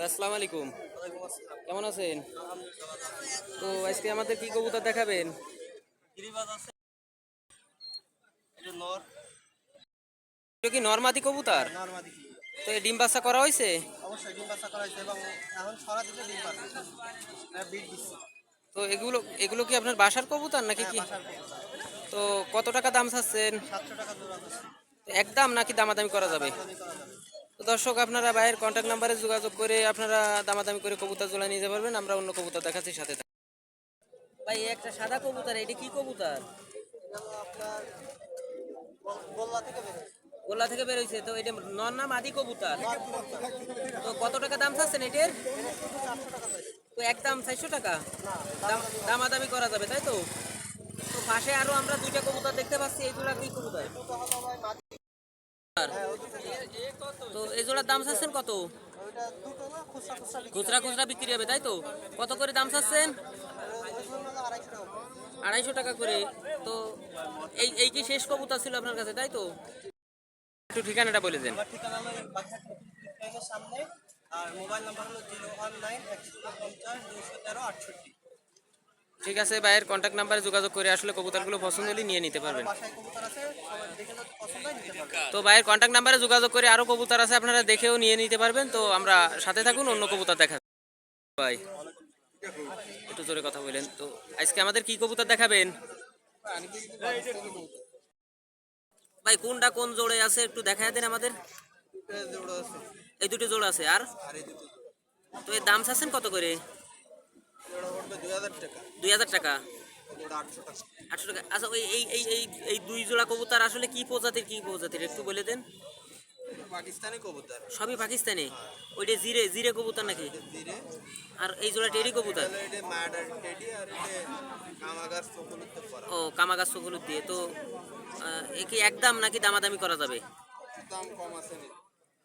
আসসালামু আলাইকুম। কেমন আছেন? তো আজকে আমাদের কি কবুতর দেখাবেন? এটা কি নরমাদি কবুতর? তো এই ডিম বাচ্চা করা হয়েছে? তো এগুলো এগুলো কি আপনার বাসার কবুতর নাকি কি? তো কত টাকা দাম চাচ্ছেন? তো একদম নাকি দামাদামি করা যাবে? তো দর্শক, আপনারা ভাইয়ের কন্ট্যাক্ট নাম্বারে যোগাযোগ করে আপনারা দামাদামি করে কবুতর জোড়া নিতে পারবেন। আমরা অন্য কবুতর দেখাচ্ছি, সাথে থাকুন। ভাই, একটা সাদা কবুতর, এটা কি কবুতর? গোল্লা থেকে বেরোইছে। তো এটা নর না মাদি কবুতর? তো কত টাকা দাম চাচ্ছেন এটার? তো একদম 400 টাকা? দামাদামি করা যাবে, তাই তো? তো পাশে আরো আমরা দুইটা কবুতর দেখতে পাচ্ছি, এই জোড়া কি কবুতর? তো এই জোড়ার দাম চাচ্ছেন কত? খুচরা খুচরা বিক্রি হবে, তাই তো? কত করে দাম চাচ্ছেন? 250 টাকা করে। তো এই এই কি শেষ কবুতর ছিল আপনার কাছে, তাই তো? একটু ঠিকানাটা বলে দেন। আমার ঠিকানা হলো সামনে। আর মোবাইল নাম্বার হলো 019 150 213 68। ঠিক আছে, ভাইয়ের কন্ট্যাক্ট নাম্বারে যোগাযোগ করে আসলে কবুতরগুলো পছন্দ হলে নিয়ে নিতে পারবেন। বাসায় কবুতর আছে, সবাই দেখে যদি পছন্দ হয় নিতে পারবে। তো ভাইয়ের কন্ট্যাক্ট নাম্বারে যোগাযোগ করে আরো কবুতর আছে, আপনারা দেখেও নিয়ে নিতে পারবেন। তো আমরা সাথে থাকুন, অন্য কবুতর দেখা। ভাই, একটু জোরে কথা বলেন। তো আজকে আমাদের কি কবুতর দেখাবেন? ভাই, কোনটা কোন জোড়ে আছে একটু দেখায় দেন আমাদের। এই দুটো জোড়া আছে। আর তো এর দাম চাচ্ছেন কত করে? 2000 টাকা। 2000 টাকা? 800 টাকা। 800 টাকা? আচ্ছা, ওই এই এই এই এই দুই জোড়া কবুতর আসলে কি প্রজাতির, কি প্রজাতির একটু বলে দেন। পাকিস্তানি কবুতর। সবই পাকিস্তানি? ওইটা জিরে জিরে কবুতর নাকি? ধীরে আর এই জোড়া টেডি কবুতর? এটা মাডার টেডি আর এটা কামাগার চকলুতে পড়া। ও, কামাগাছ হলুদ দিয়ে। তো এ কি একদম নাকি দামাদামি করা যাবে? দাম কম আছে না।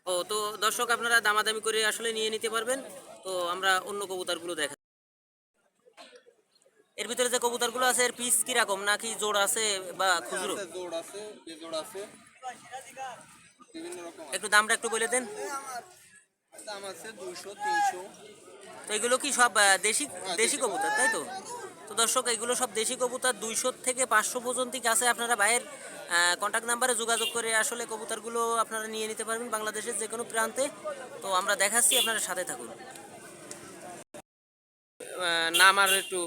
ও, তো দর্শক, আপনারা দামাদামি করে আসলে নিয়ে নিতে পারবেন। তো আমরা অন্য কবুতরগুলো দেখা। এর ভিতরে যে কবুতরগুলো আছে, এর পিস কিরকম, নাকি জোড় আছে বা খুচরো? আছে জোড় আছে, বেজোড় আছে, বিভিন্ন রকম আছে। একটু দামটা একটু বলে দেন। দাম আছে 200 300। তো এগুলো কি সব দেশি দেশি কবুতর, তাই তো? তো দর্শক, এগুলো সব দেশি কবুতর। 200 থেকে 500 পর্যন্ত আছে। আপনারা ভাইয়ের কন্ট্যাক্ট নাম্বারে যোগাযোগ করে আসলে কবুতরগুলো আপনারা নিয়ে নিতে পারবেন বাংলাদেশের যে কোনো প্রান্তে। তো আমরা দেখাচ্ছি, আপনারা সাথে থাকুন। নাম আর একটু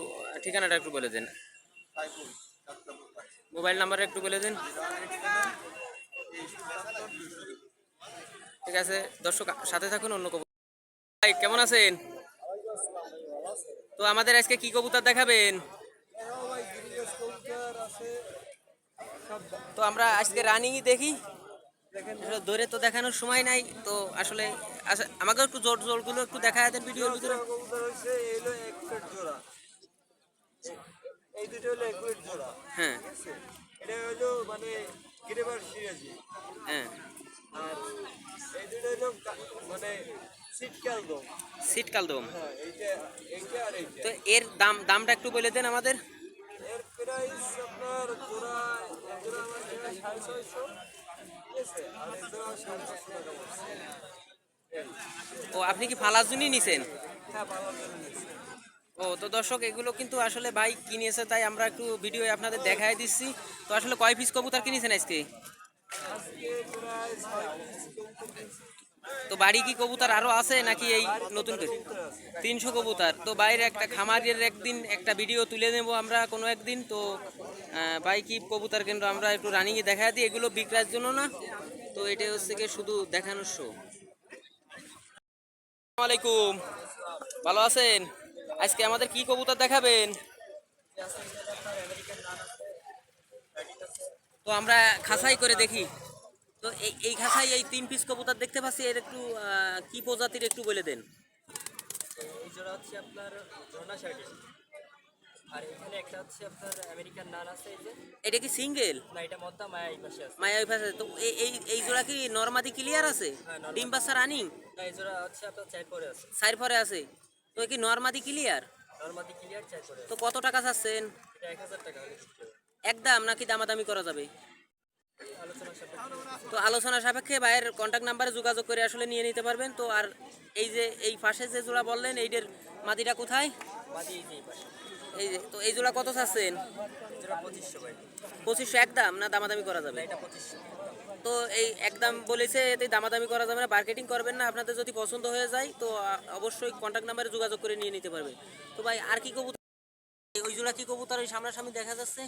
ঠিকানাটা একটু বলে দেন। সাইফুল, ডাক্তারপুর পাই। মোবাইল নাম্বার একটু বলে দেন। 097 ঠিক আছে দর্শক, সাথে থাকুন, অন্য কবুতর। ভাই, কেমন আছেন? তো আমাদের আজকে কি কবুতর দেখাবেন? তো আমরা আজকে রানিংই দেখি, আসলে ধরে তো দেখানোর সময় নাই। তো আসলে আমাকে একটু জোর জোরগুলো একটু দেখায় দেন ভিডিওর ভিতরে। কবুতর হচ্ছে এলো এক সেট জোড়া। এই দুটো হলো এক সেট জোড়া। হ্যাঁ, ঠিক আছে? এটা হলো মানে গ্রেভার সিরাজি। হ্যাঁ। আর এই দুটো হলো মানে শীতকাল দম। সিট কালদম। হ্যাঁ, এইটা এইটা আর এইটা। তো এর দামটা একটু বলে দেন আমাদের। এর প্রাইস আপনার জোড়া এক জোড়া আমার জোড়া 650। ঠিক আছে? আর এক জোড়া 750 টাকা পড়ছে। ও, আপনি কি ফালার জন্যই নিছেন? হ্যাঁ, ভালো জন্য নিচ্ছি। ও, তো দর্শক, এগুলো কিন্তু আসলে ভাই কিনেছে, তাই আমরা একটু ভিডিও আপনাদের দেখায় দিচ্ছি। তো আসলে কয় পিস কবুতর কিনেছেন আজকে? আজকে প্রায় 6 কবুতর কিনছি। তো বাড়ি কি কবুতর আরো আছে নাকি এই নতুন করে? 300 কবুতর। তো বাইরে একটা খামারের একদিন একটা ভিডিও তুলে নেব আমরা কোনো একদিন। তো ভাই কি কবুতর কিন্তু আমরা একটু রানিংয়ে দেখা দিই, এগুলো বিক্রয়ের জন্য না। তো এটা হচ্ছে কি শুধু দেখানোর শো। আসসালামু আলাইকুম, ভালো আছেন? আজকে আমাদের কি কবুতর দেখাবেন? তো আমরা খাসাই করে দেখি। তো এই এই খাসাই এই 3 পিস কবুতর দেখতে পাচ্ছি, এর একটু কি প্রজাতির একটু বলে দেন। এই জোড়া হচ্ছে আপনার ঝর্ণা শার্টি। আর এখানে একটা হচ্ছে আপনার আমেরিকান নান আছে এই যে। এটা কি সিঙ্গেল? না, এটা মদ্দা মায়া এই পাশে আছে। মায়া ওই পাশে। তো এই এই এই জোড়া কি নরমাদি ক্লিয়ার আছে? হ্যাঁ, নরমাদি। ডিম বাচ্চা রানিং? না, এই জোড়া হচ্ছে আপনার চার পরে আছে। সাইড পরে আছে। তো কি নরমাদি ক্লিয়ার? নর্মাদি ক্লিয়ার চার পরে তো আছে। কত টাকা চাচ্ছেন? এটা 1000 টাকা হলে বিক্রি হবে। একদম নাকি দামাদামি করা যাবে? আলোচনা সাপেক্ষে তো আলোচনা সাপেক্ষে ভাইয়ের কন্ট্যাক্ট নাম্বারে যোগাযোগ করে আসলে নিয়ে নিতে পারবেন। তো আর এই যে এই পাশে যে জোড়া বললেন এইটার মাদিটা কোথায়? বাদি এই যে এই পাশে এই যে, তো এই জোড়া কত চাচ্ছেন? এই জোড়া 2500 ভাই। 2500 একদম না দামাদামি করা যাবে? না, এটা 2500। তো এই একদম বলেছে এতে দামাদামি করা যাবে না, মার্কেটিং করবেন না, আপনাদের যদি পছন্দ হয়ে যায় তো অবশ্যই কন্ট্যাক্ট নাম্বারে যোগাযোগ করে নিয়ে নিতে পারবে। তো ভাই আর কি কবুতর, ওই জোড়া কি কবুতর ওই সামনাসামনি দেখা যাচ্ছে?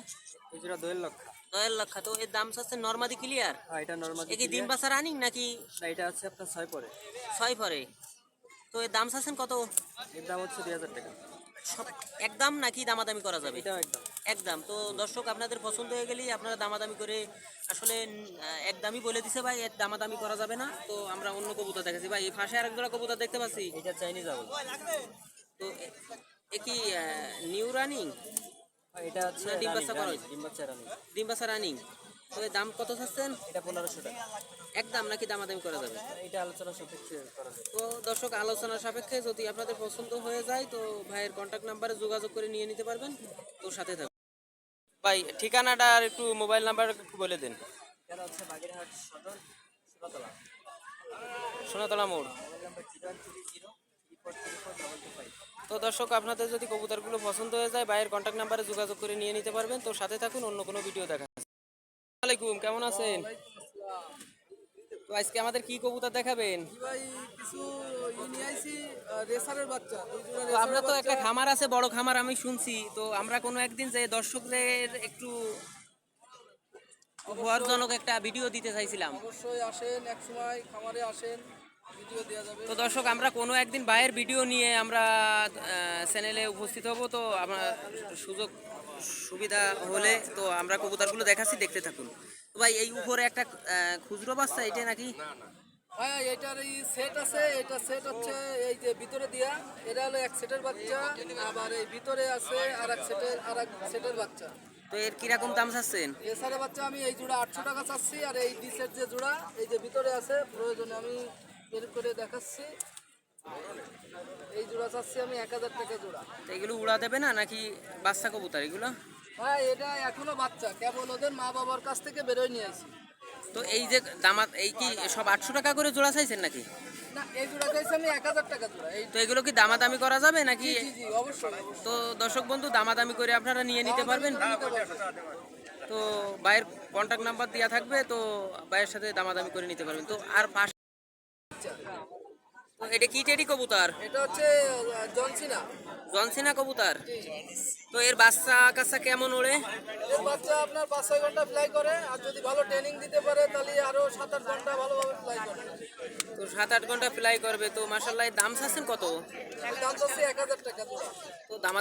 এই জোড়া 2 লক্ষ। 2 লাখ। তো এর দাম চাচ্ছে নরমাদি ক্লিয়ার? হ্যাঁ, এটা নরমাল। এ কি ডিম বাচ্চা রানিং নাকি না, এটা আছে আপনার 6 পরে। 6 পরে? তো এর দাম চাচ্ছেন কত? এর দাম হচ্ছে 2000 টাকা। সব একদম নাকি দামাদামি করা যাবে? এটাও একদম। একদম। তো দর্শক আপনাদের পছন্দ হয়ে গেলেই আপনারা দামাদামি করে আসলে একদমই বলে দিছে ভাই, এর দামাদামি করা যাবে না। তো আমরা অন্য কবুতর দেখেছি ভাই, এই পাশে আরেক জোড়া কবুতর দেখতে পাচ্ছি। এটা চাইনিজ আউল। তো এ কি নিউ রানিং? এটা হচ্ছে না, ডিম বাচ্চা করা হয়েছে? ডিম বাচ্চা রানী। ডিম বাচ্চা রানিং। তো এর দাম কত চাচ্ছেন? এটা 1500 টাকা। একদম নাকি দামাদামি করা যাবে? এটা আলোচনা সাপেক্ষে করা যাবে। তো দর্শক আলোচনা সাপেক্ষে যদি আপনাদের পছন্দ হয়ে যায় তো ভাইয়ের কন্ট্যাক্ট নাম্বারে যোগাযোগ করে নিয়ে নিতে পারবেন। তো সাথে থাকুন ভাই, ঠিকানাটা আর একটু মোবাইল নাম্বার বলে দিন। এটা হচ্ছে বাগেরহাট সদর, সোনাতলা। সোনাতলা মোড়। Mobile number 0130 3434 225। তো দর্শক আপনাদের যদি কবুতরগুলো পছন্দ হয়ে যায় ভাইয়ের কন্ট্যাক্ট নাম্বারে যোগাযোগ করে নিয়ে নিতে পারবেন। তো সাথে থাকুন, অন্য কোনো ভিডিও দেখা। আসসালামু আলাইকুম, কেমন আছেন? তো আজকে আমাদের কি কবুতর দেখাবেন? ভাই কিছু নিয়ে আইছি রেসারের বাচ্চা। দুই জোড়া তো আপনার তো একটা খামার আছে, বড় খামার আমি শুনছি। তো আমরা কোনো একদিন যে দর্শকদের একটু উপহারজনক একটা ভিডিও দিতে চাইছিলাম। অবশ্যই আসেন, এক সময় খামারে আসেন, ভিডিও দেওয়া যাবে। তো দর্শক আমরা কোনো একদিন ভাইয়ের ভিডিও নিয়ে আমরা চ্যানেলে উপস্থিত হব। তো আমরা সুযোগ সুবিধা হলে তো আমরা কবুতরগুলো দেখাচ্ছি, দেখতে থাকুন। তো ভাই এই উপরে একটা খুচরো বাচ্চা, এটা নাকি? হ্যাঁ, এটার এই সেট আছে। এটা সেট হচ্ছে এই যে ভিতরে দিয়া, এটা হলো এক সেটের বাচ্চা, আবার এই ভিতরে আছে আর এক সেটের বাচ্চা। তো এর কিরকম দাম চাচ্ছেন? রেসারের বাচ্চা আমি এই জোড়া 800 টাকা চাচ্ছি, আর এই ডি সেট যে জোড়া এই যে ভিতরে আছে, প্রয়োজনে আমি বের করে দেখাচ্ছি। এই জোড়া চাচ্ছি আমি 1000 টাকা জোড়া। তো এগুলো উড়া দেবে না নাকি বাচ্চা কবুতর এগুলো? হ্যাঁ, এটা এখনো বাচ্চা, কেবল ওদের মা বাবার কাছ থেকে বেরোয় নিয়ে আসি। তো এই যে দামাত, এই কি সব 800 টাকা করে জোড়া চাইছেন নাকি? না, এই জোড়া চাইছি আমি 1000 টাকা জোড়া। এই তো এগুলো কি দামাদামি করা যাবে নাকি? জি জি, অবশ্যই অবশ্যই। তো দর্শক বন্ধু দামাদামি করে আপনারা নিয়ে নিতে পারবেন। তো ভাইয়ের কন্ট্যাক্ট নাম্বার দেওয়া থাকবে, তো ভাইয়ের সাথে দামাদামি করে নিতে পারবেন। তো আর পাশে তো এটা কি টেডি কবুতর? এটা হচ্ছে জনসিনা। জনসিনা কবুতর। তো এর বাচ্চা কাচ্চা কেমন ওড়ে? এর বাচ্চা আপনার 5-6 ঘন্টা ফ্লাই করে, আর যদি ভালো ট্রেনিং দিতে পারে তাহলে আরো 7-8 ঘন্টা ভালোভাবে ফ্লাই করে। তো 7-8 ঘন্টা ফ্লাই করবে। তো মাশাআল্লাহ, দাম চাচ্ছেন কত? দাম চাচ্ছি 1000 টাকা জোড়া। তো দাম